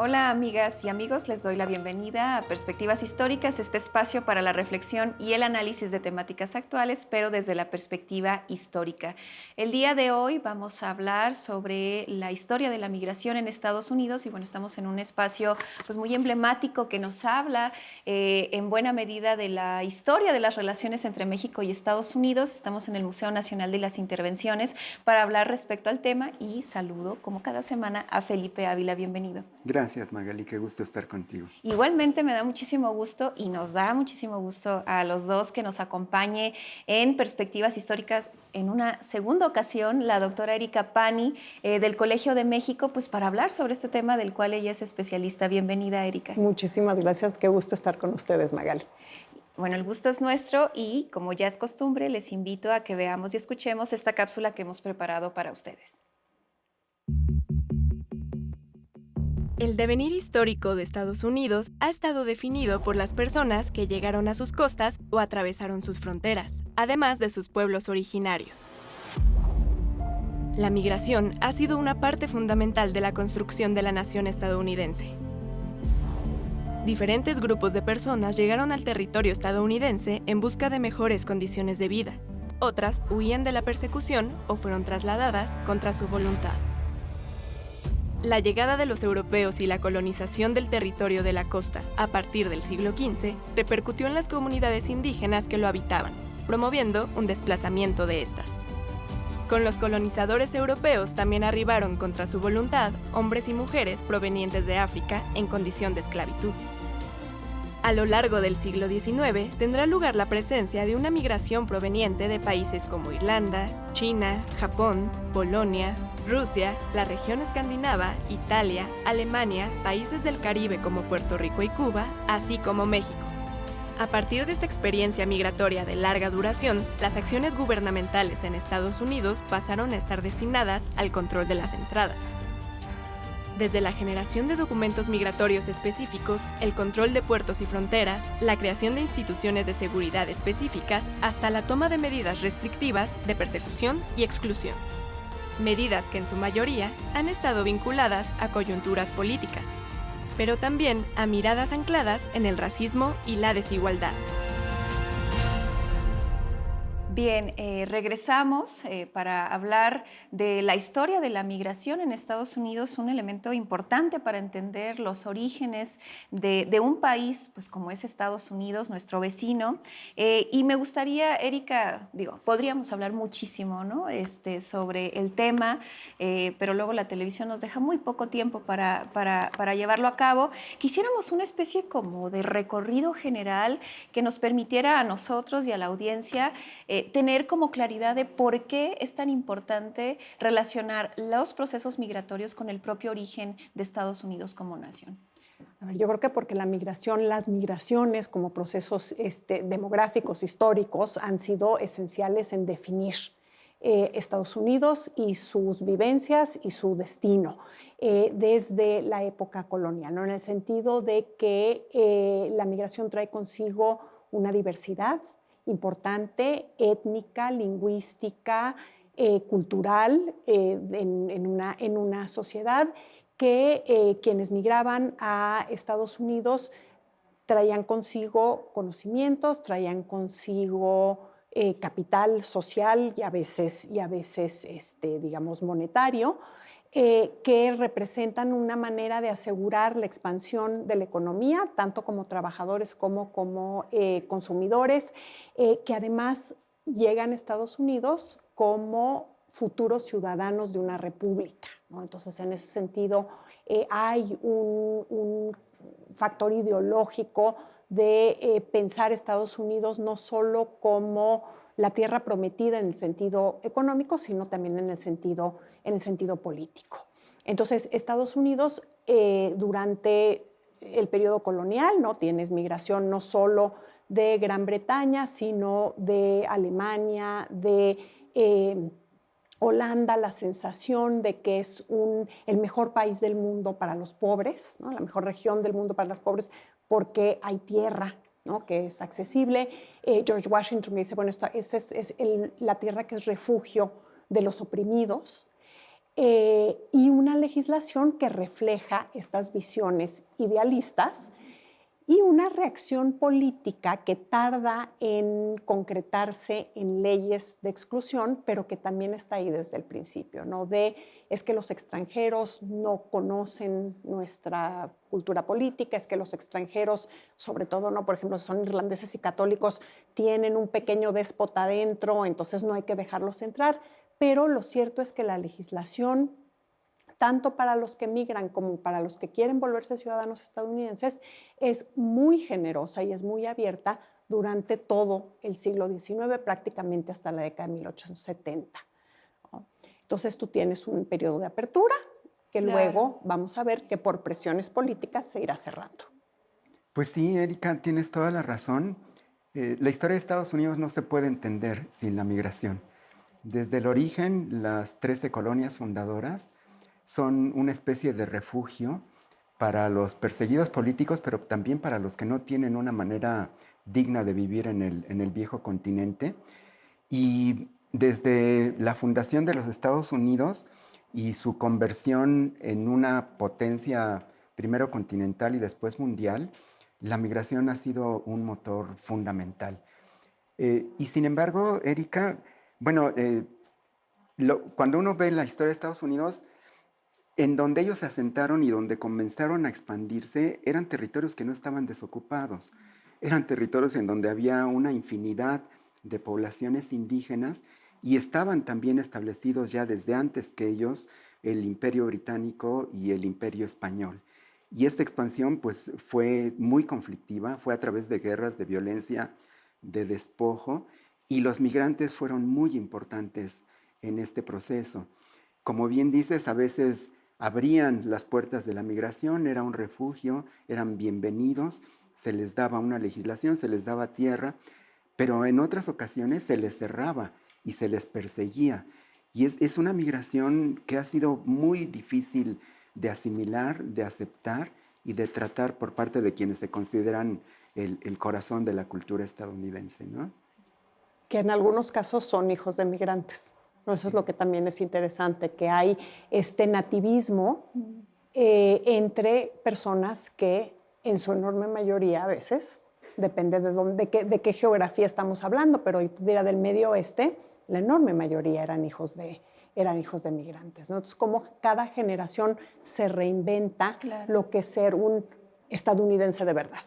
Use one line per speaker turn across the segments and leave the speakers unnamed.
Hola amigas y amigos, les doy la bienvenida a Perspectivas Históricas, este espacio para la reflexión y el análisis de temáticas actuales, pero desde la perspectiva histórica. El día de hoy vamos a hablar sobre la historia de la migración en Estados Unidos y bueno, estamos en un espacio pues, muy emblemático que nos habla en buena medida de la historia de las relaciones entre México y Estados Unidos. Estamos en el Museo Nacional de las Intervenciones para hablar respecto al tema y saludo como cada semana a Felipe Ávila, bienvenido.
Gracias, Magali, qué gusto estar contigo.
Igualmente me da muchísimo gusto y nos da muchísimo gusto a los dos que nos acompañe en Perspectivas Históricas en una segunda ocasión la doctora Erika Pani del Colegio de México, pues para hablar sobre este tema del cual ella es especialista. Bienvenida, Erika.
Muchísimas gracias, qué gusto estar con ustedes, Magali.
Bueno, el gusto es nuestro y como ya es costumbre, les invito a que veamos y escuchemos esta cápsula que hemos preparado para ustedes.
El devenir histórico de Estados Unidos ha estado definido por las personas que llegaron a sus costas o atravesaron sus fronteras, además de sus pueblos originarios. La migración ha sido una parte fundamental de la construcción de la nación estadounidense. Diferentes grupos de personas llegaron al territorio estadounidense en busca de mejores condiciones de vida. Otras huían de la persecución o fueron trasladadas contra su voluntad. La llegada de los europeos y la colonización del territorio de la costa a partir del siglo XV repercutió en las comunidades indígenas que lo habitaban, promoviendo un desplazamiento de estas. Con los colonizadores europeos también arribaron contra su voluntad hombres y mujeres provenientes de África en condición de esclavitud. A lo largo del siglo XIX tendrá lugar la presencia de una migración proveniente de países como Irlanda, China, Japón, Polonia, Rusia, la región escandinava, Italia, Alemania, países del Caribe como Puerto Rico y Cuba, así como México. A partir de esta experiencia migratoria de larga duración, las acciones gubernamentales en Estados Unidos pasaron a estar destinadas al control de las entradas. Desde la generación de documentos migratorios específicos, el control de puertos y fronteras, la creación de instituciones de seguridad específicas, hasta la toma de medidas restrictivas de persecución y exclusión. Medidas que en su mayoría han estado vinculadas a coyunturas políticas, pero también a miradas ancladas en el racismo y la desigualdad.
Bien, regresamos para hablar de la historia de la migración en Estados Unidos, un elemento importante para entender los orígenes de un país pues, como es Estados Unidos, nuestro vecino. Y me gustaría, Erika, podríamos hablar muchísimo, ¿no? Sobre el tema, pero luego la televisión nos deja muy poco tiempo para llevarlo a cabo. Quisiéramos una especie como de recorrido general que nos permitiera a nosotros y a la audiencia tener como claridad de por qué es tan importante relacionar los procesos migratorios con el propio origen de Estados Unidos como nación.
A ver, yo creo que porque las migraciones como procesos demográficos, históricos, han sido esenciales en definir Estados Unidos y sus vivencias y su destino desde la época colonial, ¿no? En el sentido de que la migración trae consigo una diversidad importante, étnica, lingüística, cultural en una sociedad que quienes migraban a Estados Unidos traían consigo conocimientos, traían consigo capital social y a veces digamos, monetario, que representan una manera de asegurar la expansión de la economía, tanto como trabajadores como consumidores, que además llegan a Estados Unidos como futuros ciudadanos de una república, ¿no? Entonces, en ese sentido, hay un factor ideológico de pensar Estados Unidos no solo como la tierra prometida en el sentido económico, sino también en el sentido político. Entonces, Estados Unidos, durante el periodo colonial, ¿no? Tienes migración no solo de Gran Bretaña, sino de Alemania, de Holanda, la sensación de que es el mejor país del mundo para los pobres, ¿no? La mejor región del mundo para los pobres, porque hay tierra, ¿no? Que es accesible. George Washington dice, bueno, esta es la tierra que es refugio de los oprimidos, y una legislación que refleja estas visiones idealistas y una reacción política que tarda en concretarse en leyes de exclusión, pero que también está ahí desde el principio, ¿no? Es que los extranjeros no conocen nuestra cultura política, es que los extranjeros, sobre todo, ¿no? Por ejemplo, si son irlandeses y católicos, tienen un pequeño déspota adentro, entonces no hay que dejarlos entrar, pero lo cierto es que la legislación, tanto para los que migran como para los que quieren volverse ciudadanos estadounidenses, es muy generosa y es muy abierta durante todo el siglo XIX, prácticamente hasta la década de 1870. ¿No? Entonces tú tienes un periodo de apertura que luego vamos a ver que por presiones políticas se irá cerrando.
Pues sí, Erika, tienes toda la razón. La historia de Estados Unidos no se puede entender sin la migración. Desde el origen, las 13 colonias fundadoras son una especie de refugio para los perseguidos políticos, pero también para los que no tienen una manera digna de vivir en el viejo continente. Y desde la fundación de los Estados Unidos y su conversión en una potencia primero continental y después mundial, la migración ha sido un motor fundamental. Y sin embargo, Erika, bueno, cuando uno ve la historia de Estados Unidos, en donde ellos se asentaron y donde comenzaron a expandirse, eran territorios que no estaban desocupados. Eran territorios en donde había una infinidad de poblaciones indígenas y estaban también establecidos ya desde antes que ellos el Imperio Británico y el Imperio Español. Y esta expansión pues, fue muy conflictiva, fue a través de guerras, de violencia, de despojo, y los migrantes fueron muy importantes en este proceso. Como bien dices, a veces abrían las puertas de la migración, era un refugio, eran bienvenidos, se les daba una legislación, se les daba tierra, pero en otras ocasiones se les cerraba y se les perseguía. Y es una migración que ha sido muy difícil de asimilar, de aceptar y de tratar por parte de quienes se consideran el corazón de la cultura estadounidense, ¿no?
Que en algunos casos son hijos de migrantes. Eso es lo que también es interesante, que hay este nativismo entre personas que en su enorme mayoría a veces, depende de qué geografía estamos hablando, pero yo diría del Medio Oeste, la enorme mayoría eran hijos de migrantes, ¿no? Entonces, como cada generación se reinventa lo que es ser un estadounidense de verdad.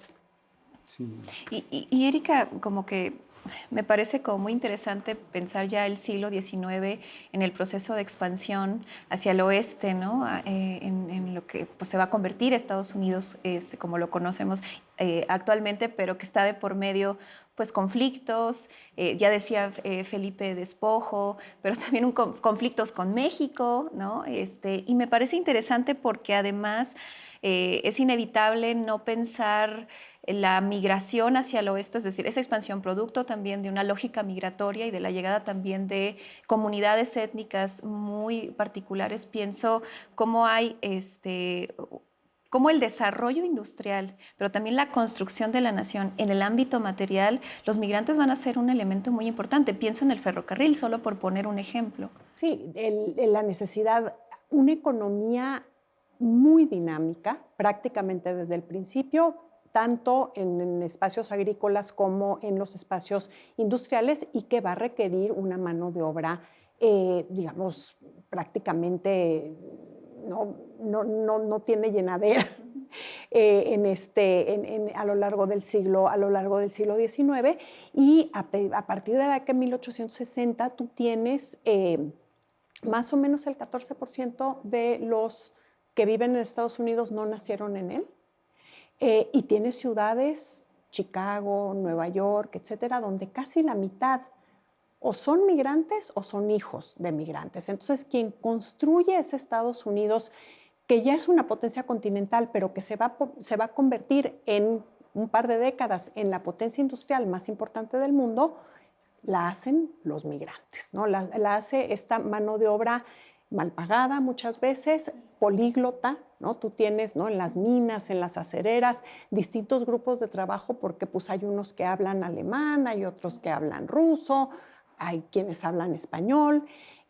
Sí. Y Erika, como que me parece como muy interesante pensar ya el siglo XIX en el proceso de expansión hacia el oeste, ¿no? En lo que pues, se va a convertir Estados Unidos como lo conocemos actualmente, pero que está de por medio pues, conflictos, ya decía Felipe, despojo, pero también conflictos con México, ¿no? Y me parece interesante porque además es inevitable no pensar la migración hacia el oeste, es decir, esa expansión producto también de una lógica migratoria y de la llegada también de comunidades étnicas muy particulares. Pienso cómo hay cómo el desarrollo industrial, pero también la construcción de la nación en el ámbito material, los migrantes van a ser un elemento muy importante. Pienso en el ferrocarril, solo por poner un ejemplo.
Sí, la necesidad, una economía muy dinámica, prácticamente desde el principio, tanto en espacios agrícolas como en los espacios industriales, y que va a requerir una mano de obra, digamos, prácticamente no tiene llenadera a lo largo del siglo XIX, y a partir de la década de 1860 tú tienes más o menos el 14% de los que viven en Estados Unidos no nacieron en él, y tienes ciudades, Chicago, Nueva York, etcétera, donde casi la mitad o son migrantes o son hijos de migrantes. Entonces, quien construye ese Estados Unidos, que ya es una potencia continental, pero que se va a convertir en un par de décadas en la potencia industrial más importante del mundo, la hacen los migrantes, ¿no? La hace esta mano de obra mal pagada muchas veces, políglota, ¿no? Tú tienes, ¿no?, en las minas, en las acereras, distintos grupos de trabajo, porque pues hay unos que hablan alemán, hay otros que hablan ruso, hay quienes hablan español.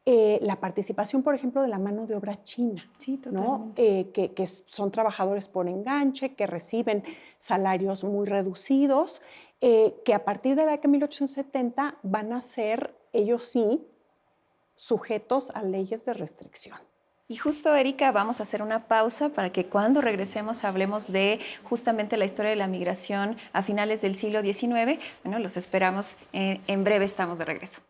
La participación, por ejemplo, de la mano de obra china,
Sí,
¿no?
totalmente.
Que son trabajadores por enganche, que reciben salarios muy reducidos, que a partir de la década de 1870 van a ser, ellos sí, sujetos a leyes de restricción.
Y justo, Erika, vamos a hacer una pausa para que cuando regresemos hablemos de justamente la historia de la migración a finales del siglo XIX. Bueno, los esperamos. En breve estamos de regreso.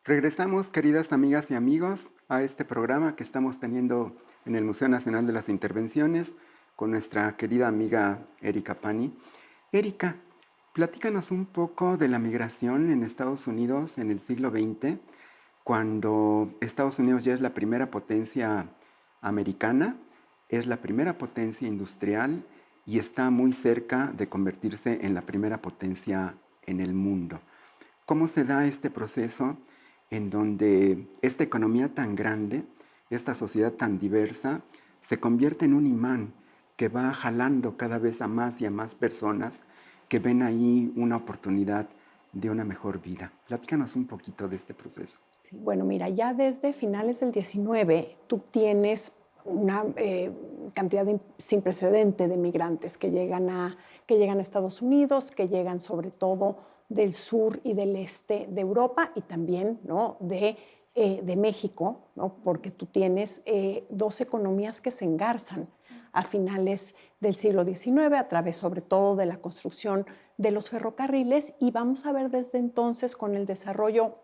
Regresamos, queridas amigas y amigos, a este programa que estamos teniendo en el Museo Nacional de las Intervenciones con nuestra querida amiga Erika Pani. Erika, platícanos un poco de la migración en Estados Unidos en el siglo XX, cuando Estados Unidos ya es la primera potencia americana, es la primera potencia industrial y está muy cerca de convertirse en la primera potencia en el mundo. ¿Cómo se da este proceso en donde esta economía tan grande, esta sociedad tan diversa, se convierte en un imán que va jalando cada vez a más y a más personas que ven ahí una oportunidad de una mejor vida? Platícanos un poquito de este proceso.
Bueno, mira, ya desde finales del 19 tú tienes una cantidad sin precedente de migrantes que llegan a Estados Unidos, que llegan sobre todo del sur y del este de Europa y también, ¿no?, de México, ¿no?, porque tú tienes dos economías que se engarzan a finales del siglo XIX a través sobre todo de la construcción de los ferrocarriles, y vamos a ver desde entonces, con el desarrollo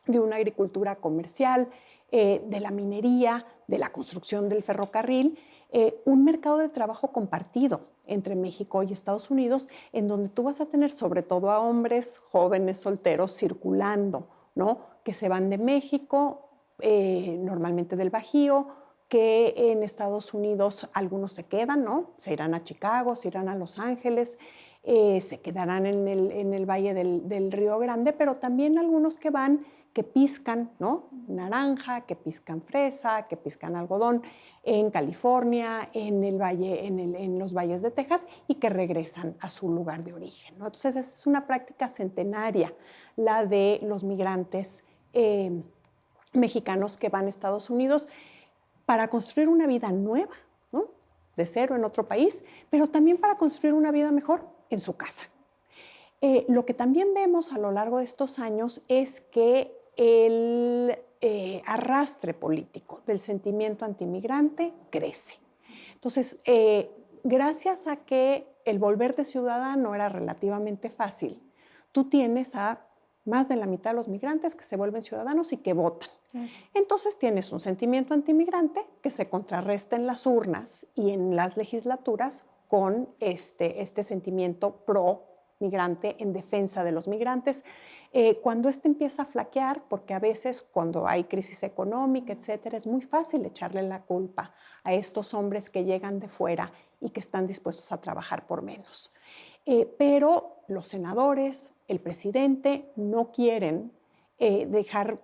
de una agricultura comercial, de la minería, de la construcción del ferrocarril, un mercado de trabajo compartido entre México y Estados Unidos, en donde tú vas a tener sobre todo a hombres jóvenes solteros circulando, ¿no?, que se van de México, normalmente del Bajío, que en Estados Unidos algunos se quedan, ¿no?, se irán a Chicago, se irán a Los Ángeles, se quedarán en el Valle del Río Grande, pero también algunos que van, que piscan, ¿no?, naranja, que piscan fresa, que piscan algodón en California, en los valles de Texas, y que regresan a su lugar de origen, ¿no? Entonces, es una práctica centenaria la de los migrantes mexicanos que van a Estados Unidos para construir una vida nueva, ¿no?, de cero en otro país, pero también para construir una vida mejor en su casa. Lo que también vemos a lo largo de estos años es que el arrastre político del sentimiento antimigrante crece. Entonces, gracias a que el volverte ciudadano era relativamente fácil, tú tienes a más de la mitad de los migrantes que se vuelven ciudadanos y que votan. Entonces tienes un sentimiento antimigrante que se contrarresta en las urnas y en las legislaturas con este sentimiento pro-migrante en defensa de los migrantes. Cuando empieza a flaquear, porque a veces cuando hay crisis económica, etcétera, es muy fácil echarle la culpa a estos hombres que llegan de fuera y que están dispuestos a trabajar por menos. Pero los senadores, el presidente, no quieren dejar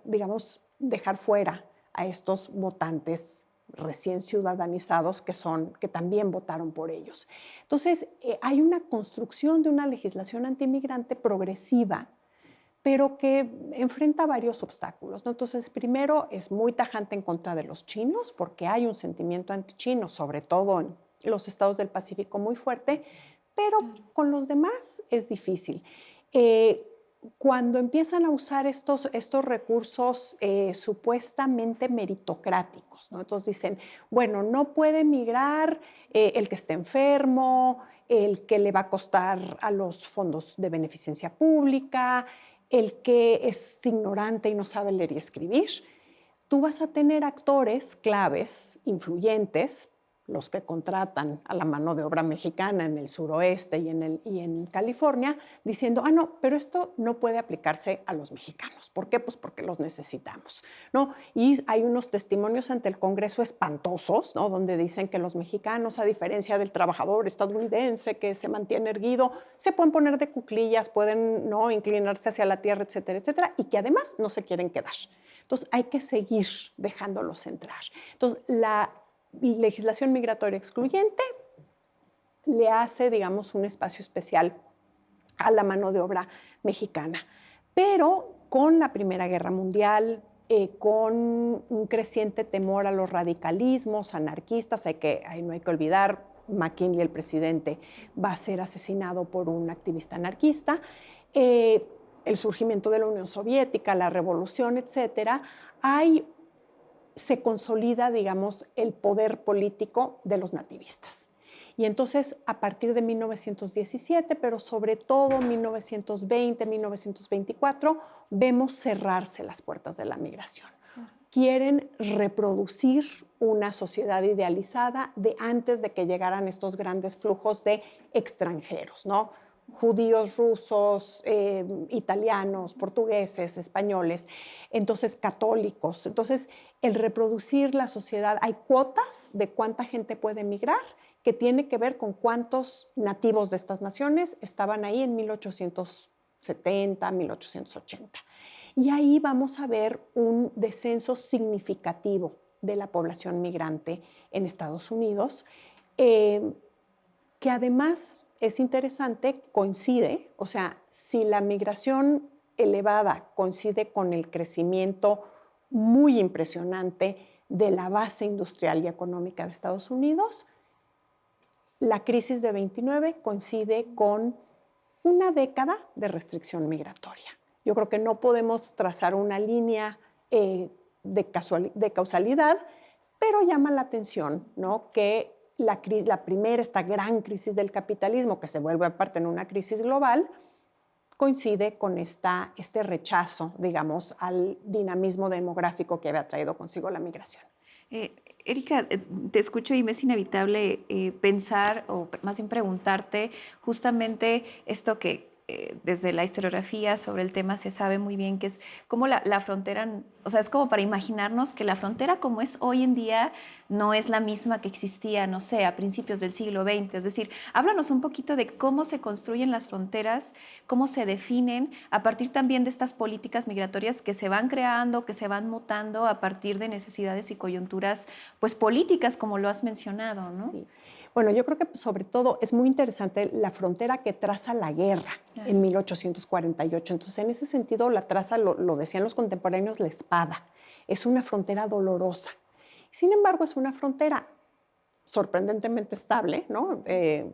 fuera a estos votantes recién ciudadanizados que también votaron por ellos. Entonces, hay una construcción de una legislación antimigrante progresiva, pero que enfrenta varios obstáculos, ¿no? Entonces, primero, es muy tajante en contra de los chinos, porque hay un sentimiento antichino, sobre todo en los estados del Pacífico, muy fuerte, pero con los demás es difícil. cuando empiezan a usar estos recursos supuestamente meritocráticos, ¿no? Entonces dicen, bueno, no puede migrar el que esté enfermo, el que le va a costar a los fondos de beneficencia pública, el que es ignorante y no sabe leer y escribir. Tú vas a tener actores claves, influyentes, los que contratan a la mano de obra mexicana en el suroeste y en California, diciendo, no, pero esto no puede aplicarse a los mexicanos. ¿Por qué? Pues porque los necesitamos, ¿no? Y hay unos testimonios ante el Congreso espantosos, ¿no? Donde dicen que los mexicanos, a diferencia del trabajador estadounidense que se mantiene erguido, se pueden poner de cuclillas, pueden, ¿no?, inclinarse hacia la tierra, etcétera, etcétera, y que además no se quieren quedar. Entonces hay que seguir dejándolos entrar. Entonces la legislación migratoria excluyente le hace, digamos, un espacio especial a la mano de obra mexicana. Pero con la Primera Guerra Mundial, con un creciente temor a los radicalismos anarquistas, ahí no hay que olvidar, McKinley, el presidente, va a ser asesinado por un activista anarquista, el surgimiento de la Unión Soviética, la revolución, etcétera, se consolida, digamos, el poder político de los nativistas. Y entonces, a partir de 1917, pero sobre todo 1920, 1924, vemos cerrarse las puertas de la migración. Quieren reproducir una sociedad idealizada de antes de que llegaran estos grandes flujos de extranjeros, ¿no? Judíos, rusos, italianos, portugueses, españoles, entonces católicos. Entonces, el reproducir la sociedad, hay cuotas de cuánta gente puede emigrar que tiene que ver con cuántos nativos de estas naciones estaban ahí en 1870, 1880. Y ahí vamos a ver un descenso significativo de la población migrante en Estados Unidos, que además es interesante, coincide, o sea, si la migración elevada coincide con el crecimiento muy impresionante de la base industrial y económica de Estados Unidos, la crisis de 29 coincide con una década de restricción migratoria. Yo creo que no podemos trazar una línea de causalidad, pero llama la atención, ¿no?, que la primera, esta gran crisis del capitalismo, que se vuelve aparte en una crisis global, coincide con este rechazo, digamos, al dinamismo demográfico que había traído consigo la migración.
Erika, te escucho y me es inevitable pensar, o más bien preguntarte, justamente esto que desde la historiografía sobre el tema se sabe muy bien, que es como la frontera, o sea, es como para imaginarnos que la frontera como es hoy en día no es la misma que existía, no sé, a principios del siglo XX. Es decir, háblanos un poquito de cómo se construyen las fronteras, cómo se definen, a partir también de estas políticas migratorias que se van creando, que se van mutando a partir de necesidades y coyunturas, pues políticas, como lo has mencionado, ¿no?
Sí. Bueno, yo creo que sobre todo es muy interesante la frontera que traza la guerra en 1848. Entonces, en ese sentido, la traza, lo decían los contemporáneos, la espada. Es una frontera dolorosa. Sin embargo, es una frontera sorprendentemente estable, ¿no?,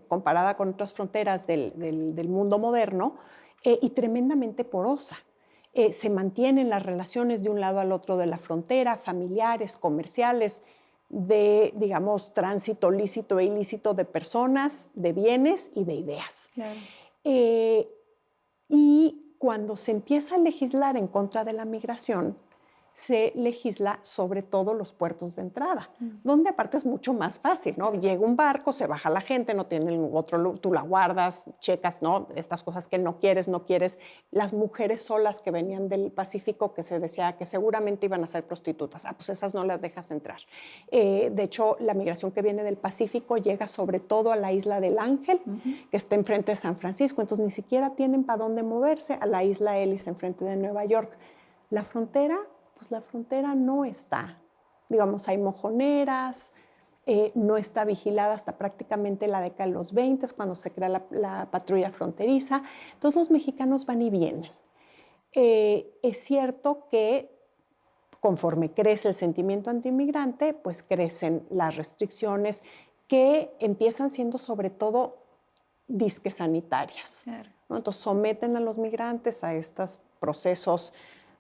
comparada con otras fronteras del mundo moderno, y tremendamente porosa. Se mantienen las relaciones de un lado al otro de la frontera, familiares, comerciales, de, digamos, tránsito lícito e ilícito de personas, de bienes y de ideas.
Claro.
Y cuando se empieza a legislar en contra de la migración, se legisla sobre todo los puertos de entrada, donde aparte es mucho más fácil, ¿no? Llega un barco, se baja la gente, no tienen otro, tú la guardas, checas, ¿no?, estas cosas que no quieres. Las mujeres solas que venían del Pacífico, que se decía que seguramente iban a ser prostitutas, pues esas no las dejas entrar. De hecho, la migración que viene del Pacífico llega sobre todo a la isla del Ángel, que está enfrente de San Francisco, entonces ni siquiera tienen para dónde moverse, a la isla Ellis enfrente de Nueva York. La frontera, pues la frontera no está, digamos, hay mojoneras, no está vigilada hasta prácticamente la década de los 20, cuando se crea la patrulla fronteriza. Entonces los mexicanos van y vienen. Es cierto que conforme crece el sentimiento antiinmigrante, pues crecen las restricciones, que empiezan siendo sobre todo disque sanitarias.
Claro.
¿No? Entonces someten a los migrantes a estos procesos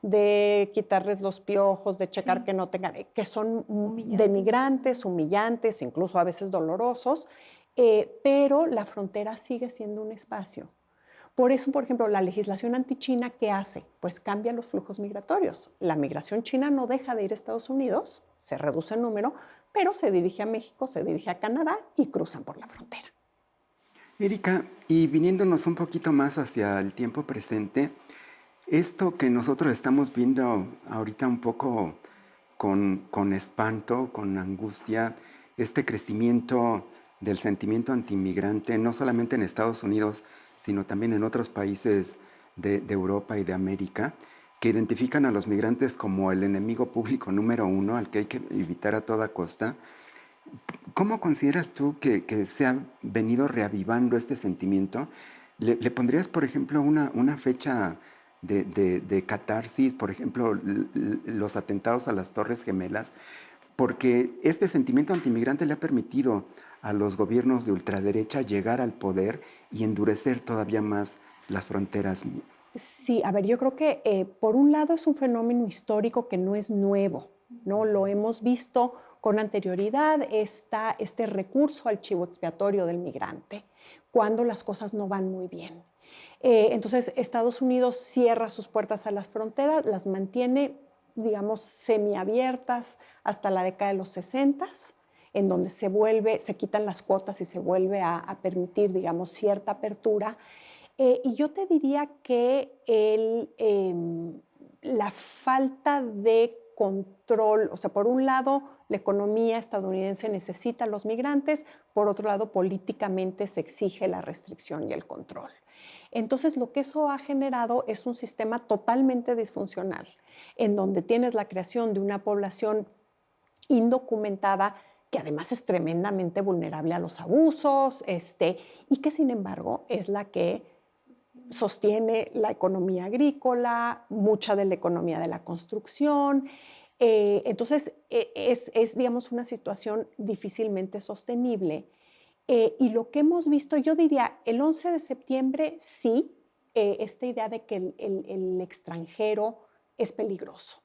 de quitarles los piojos, de checar que no tengan, que son denigrantes, humillantes, incluso a veces dolorosos, pero la frontera sigue siendo un espacio. Por eso, por ejemplo, la legislación antichina, ¿qué hace? Pues cambia los flujos migratorios. La migración china no deja de ir a Estados Unidos, se reduce el número, pero se dirige a México, se dirige a Canadá y cruzan por la frontera.
Erika, y viniéndonos un poquito más hacia el tiempo presente, esto que nosotros estamos viendo ahorita un poco con espanto, con angustia, este crecimiento del sentimiento antiinmigrante, no solamente en Estados Unidos, sino también en otros países de Europa y de América, que identifican a los migrantes como el enemigo público número uno al que hay que evitar a toda costa. ¿Cómo consideras tú que se ha venido reavivando este sentimiento? ¿Le pondrías, por ejemplo, una fecha de catarsis, por ejemplo, los atentados a las Torres Gemelas? Porque este sentimiento antiinmigrante le ha permitido a los gobiernos de ultraderecha llegar al poder y endurecer todavía más las fronteras.
Sí, a ver, yo creo que por un lado es un fenómeno histórico que no es nuevo, ¿no? Lo hemos visto con anterioridad, este recurso al chivo expiatorio del migrante, cuando las cosas no van muy bien. Entonces, Estados Unidos cierra sus puertas a las fronteras, las mantiene, digamos, semiabiertas hasta la década de los 60, en donde se quitan las cuotas y se vuelve a permitir, digamos, cierta apertura. Y yo te diría que la falta de control, o sea, por un lado, la economía estadounidense necesita a los migrantes, por otro lado, políticamente se exige la restricción y el control. Entonces, lo que eso ha generado es un sistema totalmente disfuncional, en donde tienes la creación de una población indocumentada que además es tremendamente vulnerable a los abusos, y que sin embargo es la que sostiene la economía agrícola, mucha de la economía de la construcción. Entonces, es, digamos, una situación difícilmente sostenible. Y lo que hemos visto, yo diría, el 11 de septiembre sí, esta idea de que el extranjero es peligroso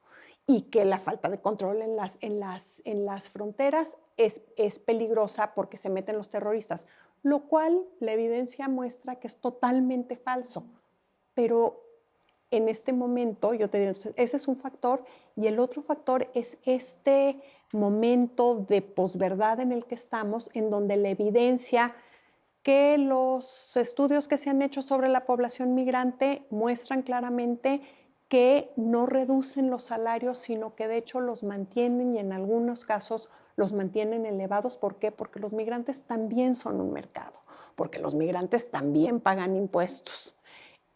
y que la falta de control en las fronteras es peligrosa porque se meten los terroristas, lo cual la evidencia muestra que es totalmente falso. Pero en este momento, yo te digo, ese es un factor, y el otro factor es este momento de posverdad en el que estamos, en donde la evidencia que los estudios que se han hecho sobre la población migrante muestran claramente que no reducen los salarios, sino que de hecho los mantienen, y en algunos casos los mantienen elevados. ¿Por qué? Porque los migrantes también son un mercado, porque los migrantes también pagan impuestos,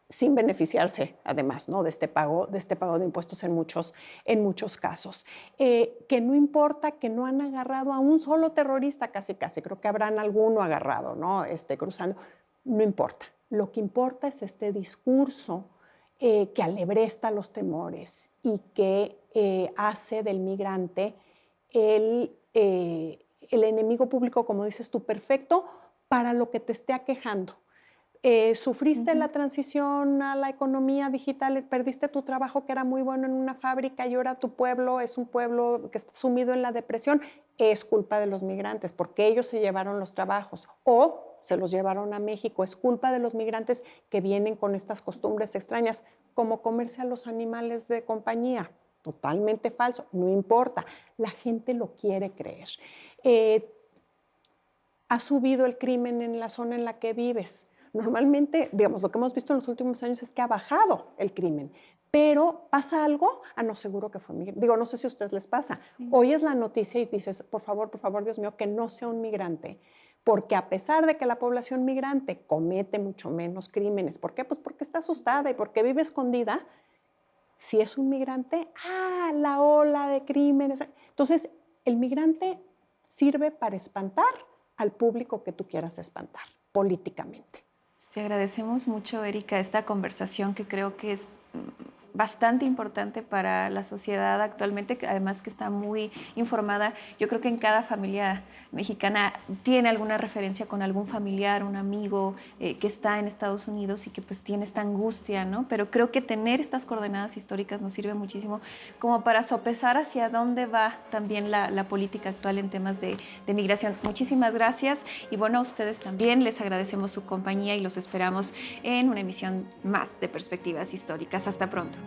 sin beneficiarse, además, ¿no?, de este pago de impuestos en muchos casos. Que no importa que no han agarrado a un solo terrorista, casi, creo que habrán alguno agarrado, ¿no?, cruzando. No importa. Lo que importa es este discurso que alebresta los temores y que hace del migrante el enemigo público, como dices tú, perfecto para lo que te esté aquejando. Sufriste la transición a la economía digital, perdiste tu trabajo que era muy bueno en una fábrica y ahora tu pueblo es un pueblo que está sumido en la depresión. Es culpa de los migrantes porque ellos se llevaron los trabajos o se los llevaron a México. Es culpa de los migrantes que vienen con estas costumbres extrañas, como comerse a los animales de compañía. Totalmente falso, no importa, la gente lo quiere creer. Ha subido el crimen en la zona en la que vives. Normalmente, digamos, lo que hemos visto en los últimos años es que ha bajado el crimen, pero ¿pasa algo? No, seguro que fue migrante. Digo, no sé si a ustedes les pasa. Sí. Oyes la noticia y dices, por favor, Dios mío, que no sea un migrante, porque a pesar de que la población migrante comete mucho menos crímenes, ¿por qué? Pues porque está asustada y porque vive escondida. Si es un migrante, la ola de crímenes. Entonces, el migrante sirve para espantar al público que tú quieras espantar políticamente.
Te agradecemos mucho, Erika, esta conversación que creo que es bastante importante para la sociedad actualmente, además que está muy informada. Yo creo que en cada familia mexicana tiene alguna referencia con algún familiar, un amigo que está en Estados Unidos y que pues tiene esta angustia, ¿no? Pero creo que tener estas coordenadas históricas nos sirve muchísimo como para sopesar hacia dónde va también la política actual en temas de migración. Muchísimas gracias y bueno, a ustedes también les agradecemos su compañía y los esperamos en una emisión más de Perspectivas Históricas. Hasta pronto.